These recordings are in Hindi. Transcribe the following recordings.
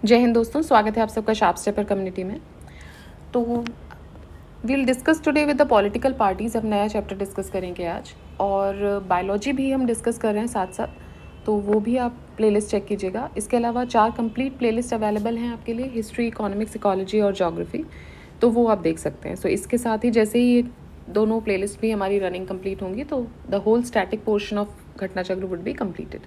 जय हिंद दोस्तों, स्वागत है आप सबका शार्प स्टेपर कम्युनिटी में। तो we'll discuss today with the political parties. अब नया चैप्टर डिस्कस करेंगे आज, और बायोलॉजी भी हम डिस्कस कर रहे हैं साथ साथ, तो वो भी आप प्लेलिस्ट चेक कीजिएगा। इसके अलावा 4 कंप्लीट प्लेलिस्ट अवेलेबल हैं आपके लिए, हिस्ट्री, इकोनॉमिक्स, इकोलॉजी और जोग्राफी, तो वो आप देख सकते हैं। सो इसके साथ ही जैसे ही ये दोनों प्लेलिस्ट भी हमारी रनिंग कंप्लीट होंगी तो the whole static portion of Ghatnachakra would be completed.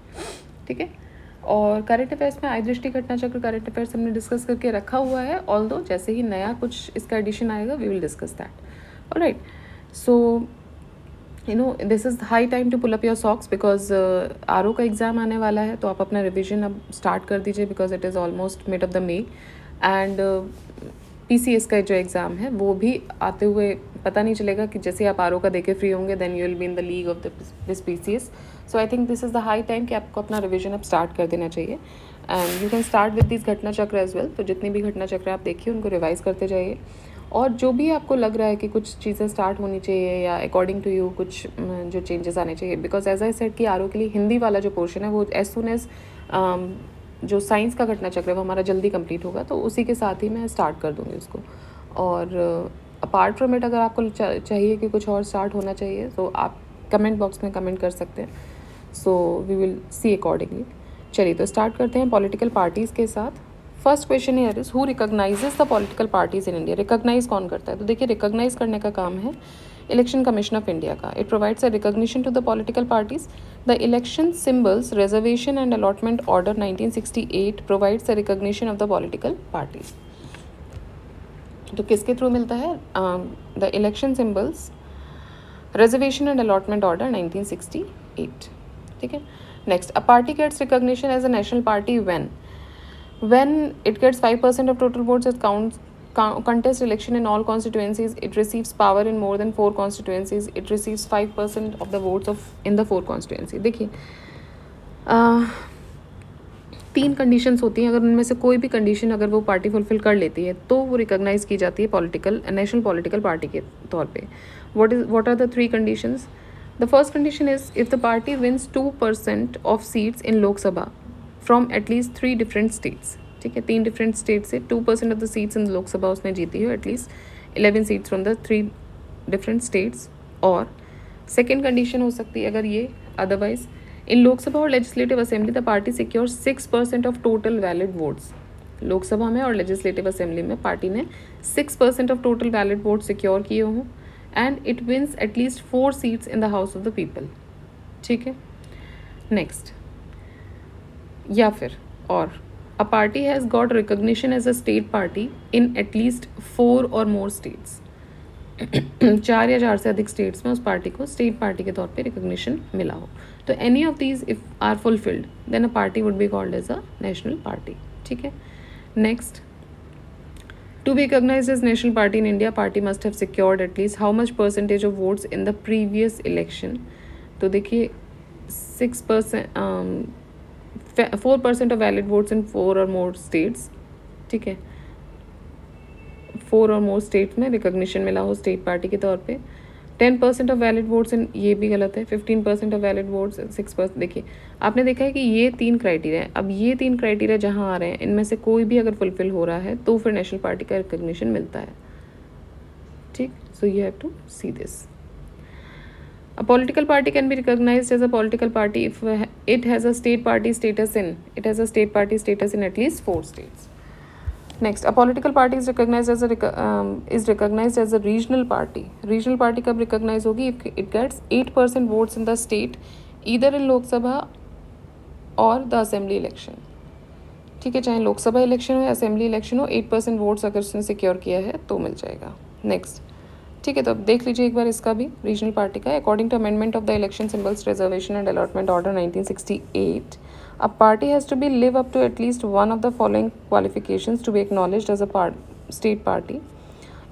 ठीक है। और करंट अफेयर्स में आई दृष्टि घटनाचक्र करंट अफेयर्स हमने डिस्कस करके रखा हुआ है, ऑल्दो जैसे ही नया कुछ इसका एडिशन आएगा we will discuss that. Alright, so this is high time to pull up your socks because R का एग्ज़ाम आने वाला है, तो आप अपना रिविजन अब स्टार्ट कर दीजिए because it is almost mid of the may. And PCS का जो एग्ज़ाम है वो भी आते हुए पता नहीं चलेगा कि जैसे आप आर का देके फ्री होंगे then you will be in the league of this PCS। So I think this is the high time कि आपको अपना रिविजन अब स्टार्ट कर देना चाहिए। And you can start with this घटना चक्र एज वेल। तो जितनी भी घटना चक्र आप देखिए उनको रिवाइज करते जाइए, और जो भी आपको लग रहा है कि कुछ चीज़ें स्टार्ट होनी चाहिए या अकॉर्डिंग टू यू कुछ जो चेंजेस आने चाहिए, बिकॉज एज आई सेड कि आर के लिए हिंदी वाला जो पोर्शन है वो एज सुन एज जो साइंस का घटना चक्र है वो हमारा जल्दी कंप्लीट होगा, तो उसी के साथ ही मैं स्टार्ट कर दूँगी उसको। और अपार्ट फ्रॉम इट अगर आपको चाहिए कि कुछ और स्टार्ट होना चाहिए तो आप कमेंट बॉक्स में कमेंट कर सकते हैं। So we will see accordingly. चलिए तो स्टार्ट करते हैं पॉलिटिकल पार्टीज़ के साथ। First question here is who recognizes the political parties in India. Recognize कौन करता है? तो देखिए, रिकॉग्नाइज करने का काम है इलेक्शन कमीशन ऑफ इंडिया का। It provides a recognition to the political parties. The election symbols reservation and allotment order 1968 provides the recognition of the political parties. तो किसके थ्रू मिलता है? The election symbols reservation and allotment order 1968। ठीक है। Next, a party gets recognition as a national party when it gets 5% of total votes at contest election in all constituencies, it receives power in more than 4 constituencies, it receives 5% of the votes of in the 4 constituency। देखिए, 3 कंडीशंस होती हैं, अगर उनमें से कोई भी कंडीशन अगर वो पार्टी फुलफिल कर लेती है तो वो रिकॉग्नाइज की जाती है पॉलिटिकल नेशनल पॉलिटिकल पार्टी के तौर पे। What are the 3 conditions? The first condition is if the party wins 2% of seats in Lok Sabha from at least 3 different states. ठीक है, 3 डिफरेंट स्टेट से 2% of the seats in Lok Sabha उसने जीती हो, at least 11 seats from the 3 different states. और सेकेंड कंडीशन हो सकती है अगर ये अदरवाइज इन लोकसभा और legislative assembly the party secure 6% of total valid votes. Lok Sabha में और लेजिस्लेटिव असेंबली में पार्टी ने 6% of total valid vote secure किए हों, and it wins at least 4 seats in the house of the people. ठीक है। नेक्स्ट, या फिर or a party has got recognition as a state party in at least 4 or more states. 4 या 4 से अधिक स्टेट्स में उस पार्टी को स्टेट पार्टी के तौर पे रिकॉग्निशन मिला हो। तो any of these if are fulfilled then a party would be called as a national party. ठीक है। Next, to be recognized as national party in India party must have secured at least how much percentage of votes in the previous election. तो देखिए 6%, 4% of valid votes in 4 or more states. ठीक है, 4 और मोर स्टेट्स में रिकॉग्निशन मिला हो स्टेट पार्टी के तौर पे। 10% ऑफ वैलिड वोट्स इन, ये भी गलत है। 15% ऑफ वैलिड वोट्स, 6%। देखिए, आपने देखा है कि ये 3 क्राइटेरिया है। अब ये 3 क्राइटेरिया जहाँ आ रहे हैं इनमें से कोई भी अगर फुलफिल हो रहा है तो फिर नेशनल पार्टी का रिकॉग्निशन मिलता है। ठीक, so you have to see this. A political party can be recognized as a political party if it has a state party status in at least 4 states. Next, a political party is recognized as a regional party. Regional party कब recognize होगी? If it gets 8% votes in the state, either in Lok Sabha or the assembly election. ठीक है, चाहे लोकसभा इलेक्शन हो या असेंबली इलेक्शन हो, 8% वोट्स अगर उसने सिक्योर किया है तो मिल जाएगा। नेक्स्ट, ठीक है, तो अब देख लीजिए एक बार इसका भी रीजनल पार्टी का। According to amendment of the election symbols reservation and allotment order 1968, a party has to be live up to at least one of the following qualifications to be acknowledged as a state party.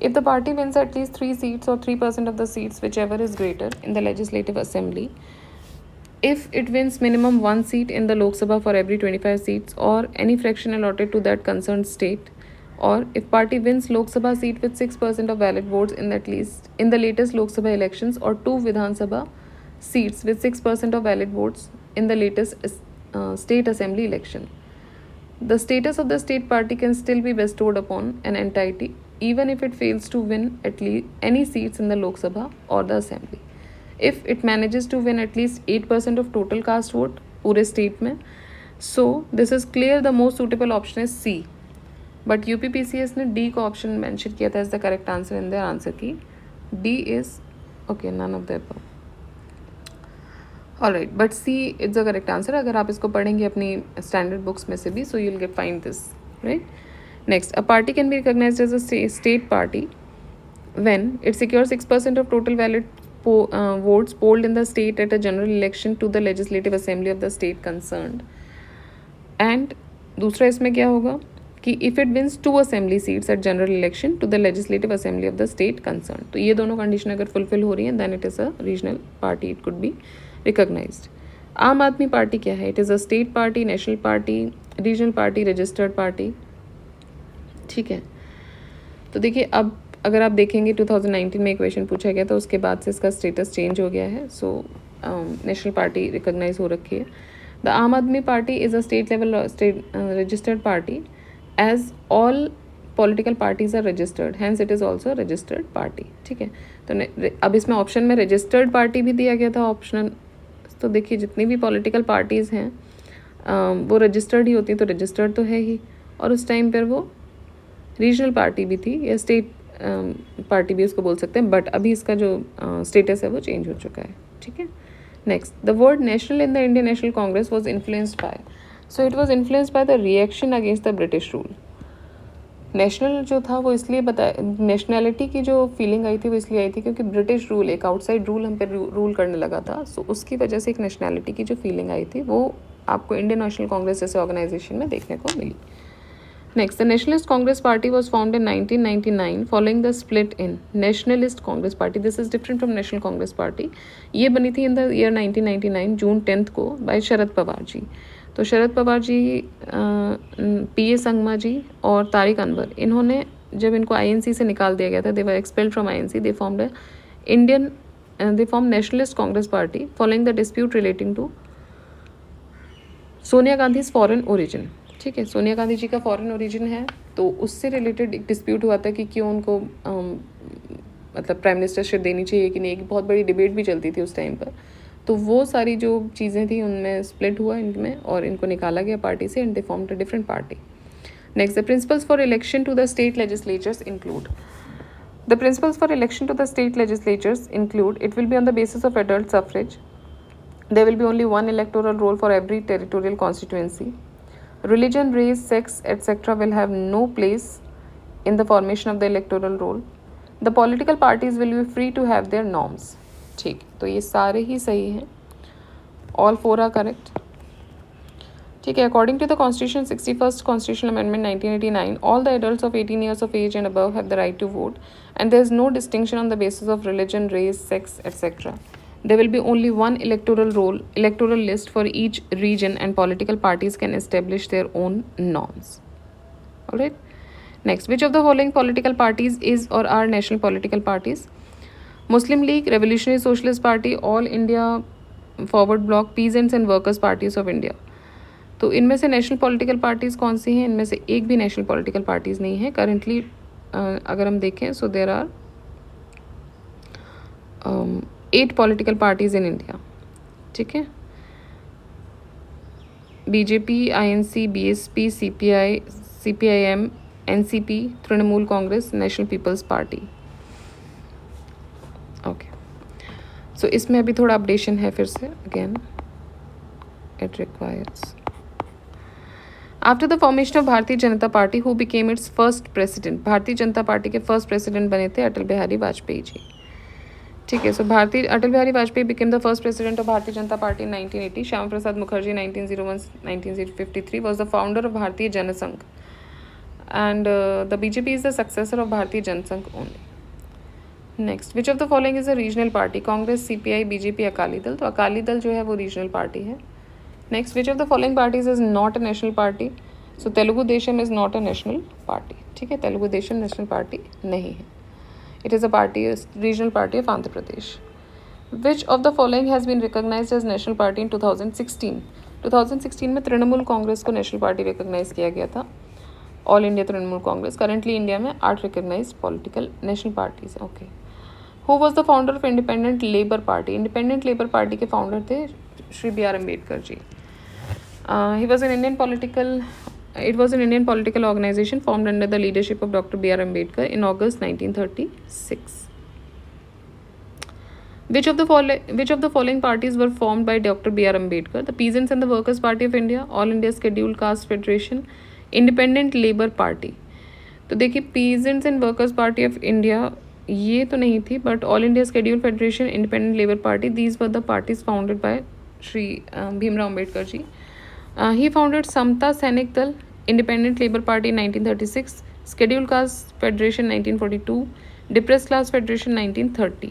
If the party wins at least 3 seats or 3% of the seats, whichever is greater, in the legislative assembly, if it wins minimum 1 seat in the Lok Sabha for every 25 seats or any fraction allotted to that concerned state, or if party wins Lok Sabha seat with 6% of valid votes in the latest Lok Sabha elections, or 2 Vidhan Sabha seats with 6% of valid votes in the latest state assembly election, The status of the state party can still be bestowed upon an entity even if it fails to win at least any seats in the Lok Sabha or the Assembly. If it manages to win at least 8% of total cast vote पूरे state में, so this is clear the most suitable option is C. But UPPCS ने D को option mention किया था as the correct answer in their answer key. D is okay, none of the above. Alright, but see it's the correct answer. अगर आप इसको पढ़ेंगे अपनी स्टैंडर्ड बुक्स में से भी, so you will get find this, right. Next, a party can be recognized as a state party when it secures 6% of total valid votes polled in the state at a general election to the legislative assembly of the state concerned. And दूसरा इसमें क्या होगा कि if it wins 2 assembly seats at general election to the legislative assembly of the state concerned. तो ये दोनों कंडीशन अगर फुलफिल हो रही हैं then it is a regional party, it could be recognized. आम आदमी पार्टी क्या है? It is a state party, national party, regional party, registered party. ठीक है, तो देखिए अब अगर आप देखेंगे 2019 में क्वेश्चन पूछा गया था, उसके बाद से इसका स्टेटस चेंज हो गया है. सो नेशनल पार्टी रिकॉग्नाइज हो रखी है. The Aam Aadmi party is a state level registered party as all political parties are registered, hence it is also registered party. ठीक है, तो अब इसमें ऑप्शन में रजिस्टर्ड पार्टी भी दिया गया था ऑप्शन. तो देखिए जितनी भी पॉलिटिकल पार्टीज़ हैं वो रजिस्टर्ड ही होती हैं, तो रजिस्टर्ड तो है ही, और उस टाइम पर वो रीजनल पार्टी भी थी या स्टेट पार्टी भी उसको बोल सकते हैं, बट अभी इसका जो स्टेटस है वो चेंज हो चुका है. ठीक है. Next, the word national in the Indian national Congress was influenced by, so it was influenced by the reaction against the British rule. National जो था वो इसलिए नेशनैलिटी की जो फीलिंग आई थी वो इसलिए आई थी क्योंकि ब्रिटिश रूल, एक आउटसाइड रूल हम पे रूल करने लगा था. सो उसकी वजह से एक नेशनैलिटी की जो फीलिंग आई थी वो आपको इंडियन नेशनल कांग्रेस जैसे ऑर्गेनाइजेशन में देखने को मिली. Next, the Nationalist Congress Party was found in 1999 following the split in Nationalist Congress Party. This is different from National Congress Party. ये बनी थी इन द ईयर 1999 जून 10 को बाय शरद पवार जी. तो शरद पवार जी, पी.ए. संगमा जी और तारिक अनवर, इन्होंने जब इनको आईएनसी से निकाल दिया गया था, they were expelled from INC, they form Nationalist Congress Party following the dispute relating to Sonia Gandhi's foreign origin. ठीक है, सोनिया गांधी जी का फॉरेन ओरिजिन है, तो उससे रिलेटेड एक डिस्प्यूट हुआ था कि क्यों उनको मतलब प्राइम मिनिस्टरशिप देनी चाहिए कि नहीं. एक बहुत बड़ी डिबेट भी चलती थी उस टाइम पर. तो वो सारी जो चीज़ें थी उनमें स्प्लिट हुआ इनमें और इनको निकाला गया पार्टी से, and they formed a different party. Next, the principles for election to the state legislatures include. The principles for election to the state legislatures include, it will be on the basis of adult suffrage. There will be only one electoral roll for every territorial constituency. Religion, race, sex, etc. will have no place in the formation of the electoral roll. The political parties will be free to have their norms. ठीक, तो ये सारे ही सही हैं. All 4 are correct. ठीक है, according to the Constitution 61st Constitutional Amendment 1989, all the adults of 18 years of age and above have the right to vote, and there is no distinction on the basis of religion, race, sex, etc. There will be only one electoral list for each region, and political parties can establish their own norms. Alright. Next, which of the following political parties is or are national political parties? Muslim League, Revolutionary Socialist Party, All India Forward Bloc, Peasants and Workers Parties of India. तो इनमें से नेशनल पॉलिटिकल पार्टीज़ कौन सी हैं? इनमें से एक भी नेशनल पॉलिटिकल पार्टीज़ नहीं है करंटली. अगर हम देखें, so there are 8 political parties in India. ठीक है, BJP, INC, BSP, CPI, CPIM, NCP, Trinamool Congress, National People's Party. Okay, so इसमें अभी थोड़ा अपडेशन है फिर से. Again it requires. After the formation of Bharatiya Janata Party, who became its first president. Bharatiya Janata party के फर्स्ट प्रेसिडेंट बने थे अटल बिहारी वाजपेयी जी. ठीक है, so Atal Bihari Vajpayee became the first president of Bharatiya Janata Party in 1980. Shyama Prasad Mukherjee 1901-1953 was the founder of Bharatiya Jansangh, and the BJP is the successor of Bharatiya Jansangh only. Next, which of the following is a regional party? Congress, CPI, BJP, Akali Dal. तो अकाली दल जो है वो रीजनल पार्टी है. Next, which of the following parties is not a national party? So Telugu Desam is not a national party. ठीक है, तेलुगु देशम नेशनल पार्टी नहीं है. It is a regional party of Andhra Pradesh. Which of the following has been recognized as national party in 2016? 2016 में तृणमूल कांग्रेस को नेशनल पार्टी रिकॉग्नाइज किया गया था, all India Trinamool Congress. Currently India में 8 recognize political national parties. Okay, who was the founder of independent labour party? Independent labour party के फाउंडर थे Shri B R Ambedkar ji. He was an Indian political. It was an Indian political organization formed under the leadership of Dr. B.R. Ambedkar in August 1936. Which of the following parties were formed by Dr. B.R. Ambedkar? The Peasants and the Workers' Party of India, All India Scheduled Caste Federation, Independent Labour Party. तो देखिए, Peasants and Workers' Party of India ये तो नहीं थी, but All India Scheduled Federation, Independent Labour Party, these were the parties founded by Shri Bhimrao Ambedkar ji. He founded Samta Sainik Dal, Independent Labour Party in 1936, Scheduled Caste Federation 1942, Depressed Class Federation 1930.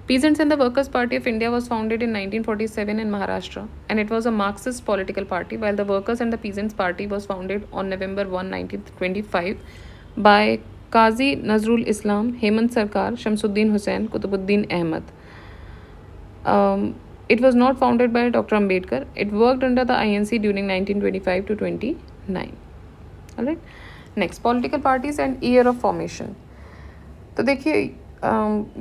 Peasants and the Workers' Party of India was founded in 1947 in Maharashtra, and it was a Marxist political party, while the Workers and the Peasants Party was founded on November 1, 1925 by Qazi Nazrul Islam, Hemant Sarkar, Shamsuddin Hussain, Kutubuddin Ahmad. It was not founded by Dr. Ambedkar. It worked under the INC during 1925 to 29. Alright. Next, political parties and year of formation. तो देखिए,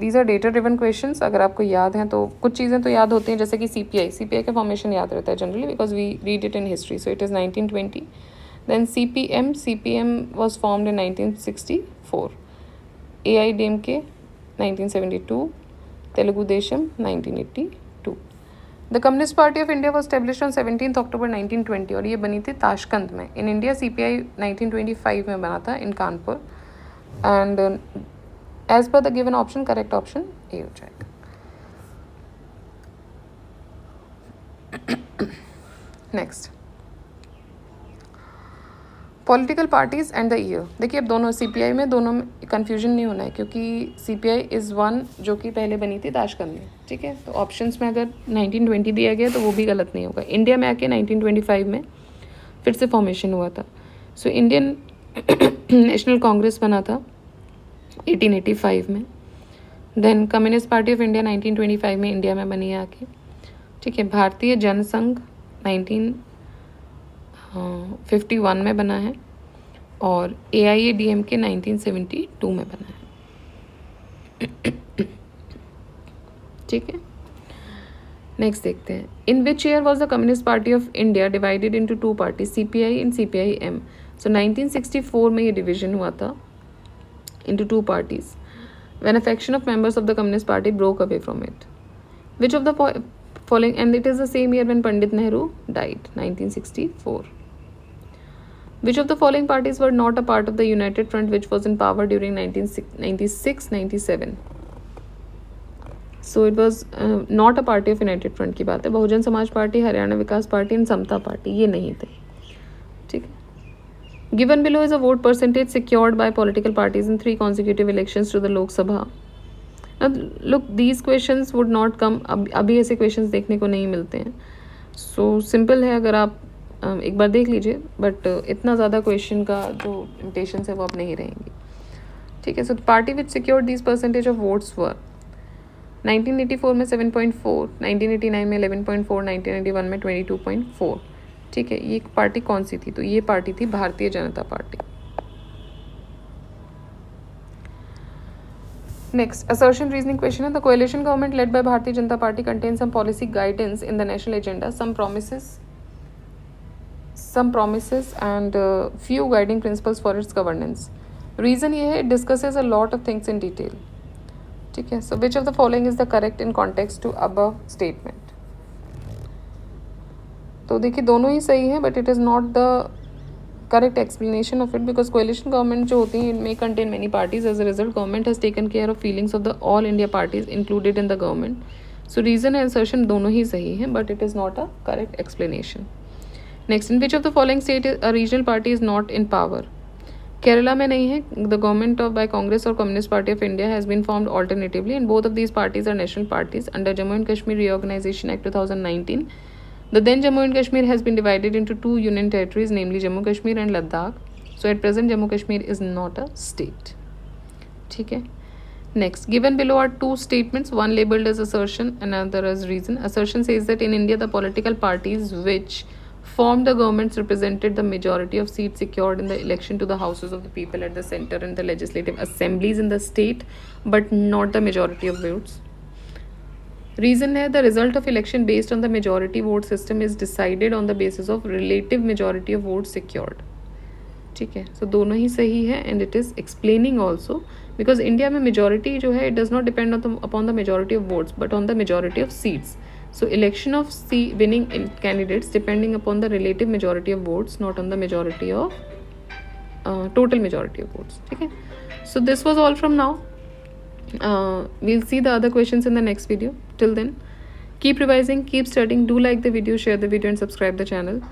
these are data driven questions. अगर आपको याद हैं तो कुछ चीज़ें तो याद होती हैं, जैसे कि CPI का फॉर्मेशन याद रहता है generally, because we read it in history. So it is 1920. Then CPM was formed in 1964. AIDMK 1972. Telugu Desam 1982. The Communist Party of India was established on 17th October 1920 और ये बनी थी ताशकंद में. इन इंडिया CPI 1925 में बना था in Kanpur. And as per the given option, correct option A हो जाएगा. Next, political parties and the year. देखिए, अब दोनों CPI में दोनों में कन्फ्यूजन नहीं होना है, क्योंकि CPI इज़ वन जो कि पहले बनी थी ताशकंद में. ठीक है, तो ऑप्शंस में अगर 1920 दिया गया तो वो भी गलत नहीं होगा. इंडिया में आके 1925 में फिर से फॉर्मेशन हुआ था. सो इंडियन नेशनल कांग्रेस बना था 1885 में. Then communist party of India 1925 में इंडिया में बनी है आके. ठीक है, भारतीय जनसंघ 1951 में बना है और AIADMK 1972 में बना है. ठीक है, नेक्स्ट देखते हैं. In which year was the Communist party of India divided into 2 party, CPI and CPI-M. So 1964 में ये डिवीजन हुआ था into 2 parties when a faction of members of the Communist Party broke away from it. Which of the following, and it is the same year when Pandit Nehru died, 1964. Which of the following parties were not a part of the United Front which was in power during 1996-97? So it was not a party of United Front की बात है. Bahujan Samaj party, Haryana Vikas party and Samata party ये नहीं थे. ठीक है. Given below is a vote percentage secured by political parties in 3 consecutive elections to the Lok Sabha. Now look, these questions would not come. अभी ऐसे questions देखने को नहीं मिलते हैं. So simple है, अगर आप एक बार देख लीजिए, बट इतना ज़्यादा क्वेश्चन का जो इम्टेशंस है वो अब नहीं रहेंगी. ठीक है. So party which secured this percentage of votes were 1984 में 7.4, 1989 में 11.4, 1991 में 22.4. ठीक है, ये पार्टी कौन सी थी? तो ये पार्टी थी Bharatiya Janata Party. Next, assertion reasoning question है. The coalition government led by Bharatiya Janata Party contain some policy guidance in the national agenda, some promises and few guiding principles for its governance. Reason ये है, it discusses a lot of things in detail. ठीक है. So which of the following is the correct in context to above statement? तो देखिए, दोनों ही सही है, but it is not the correct explanation of it, because coalition government जो होती है it may contain many parties. As a result government has taken care of feelings of the all India parties included in the government. So reason and assertion दोनों ही सही है, but it is not a correct explanation. Next, in which of the following state a regional party is not in power? Kerala में नहीं है. The government of by Congress और Communist party of India has been formed alternatively and both of these parties are national parties under Jammu and Kashmir Reorganisation Act 2019. The then Jammu and Kashmir has been divided into 2 union territories, namely Jammu Kashmir and Ladakh. So at present Jammu Kashmir is not a state. ठीक है. Next, given below are 2 statements, one labeled as assertion, another as reason. Assertion says that in India the political parties which formed the governments represented the majority of seats secured in the election to the houses of the people at the center and the legislative assemblies in the state, but not the majority of votes. Reason है, the result of election based on the majority vote system is decided on the basis of relative majority of votes secured. ठीक है, so दोनों ही सही है and it is explaining also because India में majority जो है it does not depend upon the majority of votes but on the majority of seats. So election of winning candidates depending upon the relative majority of votes, not on the majority of total majority of votes. ठीक है, so this was all from now. We'll see the other questions in the next video. Till then, keep revising, keep studying. Do like the video, share the video and subscribe the channel.